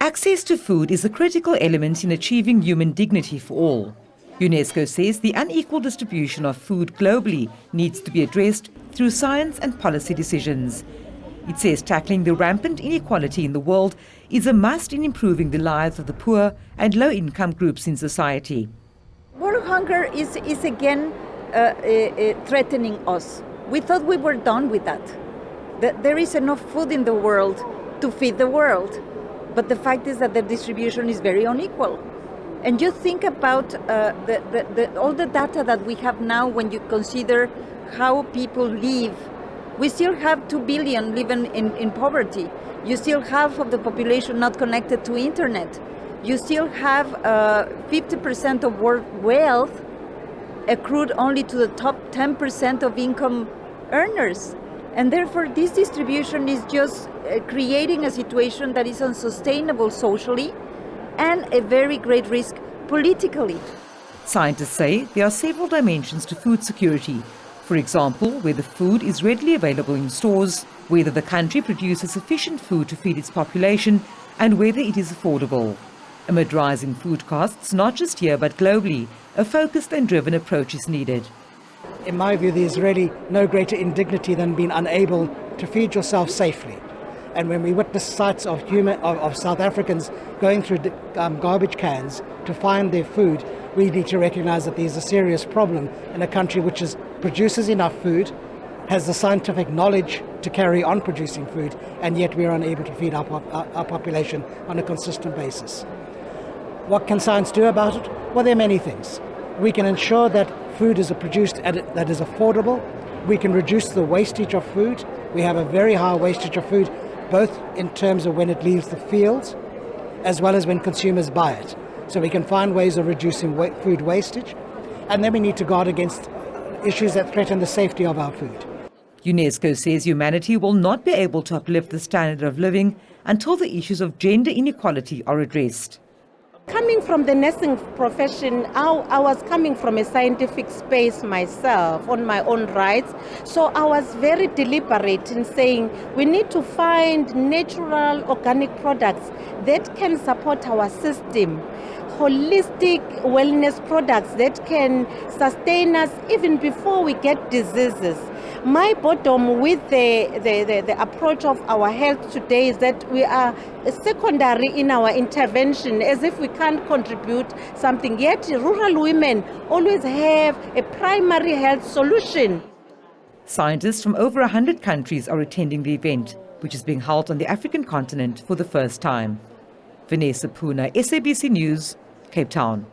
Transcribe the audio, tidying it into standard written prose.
Access to food is a critical element in achieving human dignity for all. UNESCO says the unequal distribution of food globally needs to be addressed through science and policy decisions. It says tackling the rampant inequality in the world is a must in improving the lives of the poor and low-income groups in society. World hunger is again threatening us. We thought we were done with that. There is enough food in the world to feed the world. But the fact is that the distribution is very unequal. And you think about all the data that we have now when you consider how people live. We still have 2 billion living in poverty. You still have half of the population not connected to internet. You still have 50% of world wealth accrued only to the top 10% of income earners. And therefore, this distribution is just creating a situation that is unsustainable socially and a very great risk politically. Scientists say there are several dimensions to food security. For example, whether food is readily available in stores, whether the country produces sufficient food to feed its population, and whether it is affordable. Amid rising food costs, not just here but globally, a focused and driven approach is needed. In my view, there's really no greater indignity than being unable to feed yourself safely. And when we witness sights of South Africans going through garbage cans to find their food, we need to recognize that there's a serious problem in a country which produces enough food, has the scientific knowledge to carry on producing food, and yet we are unable to feed our population on a consistent basis. What can science do about it? Well, there are many things. We can ensure that food is produced that is affordable. We can reduce the wastage of food. We have a very high wastage of food, both in terms of when it leaves the fields, as well as when consumers buy it. So we can find ways of reducing food wastage. And then we need to guard against issues that threaten the safety of our food. UNESCO says humanity will not be able to uplift the standard of living until the issues of gender inequality are addressed. Coming from the nursing profession, I was coming from a scientific space myself on my own rights. So I was very deliberate in saying we need to find natural organic products that can support our system, holistic wellness products that can sustain us even before we get diseases. My bottom with the approach of our health today is that we are secondary in our intervention, as if we can't contribute something. Yet rural women always have a primary health solution. Scientists from over 100 countries are attending the event, which is being held on the African continent for the first time. Vanessa Puna, SABC News, Cape Town.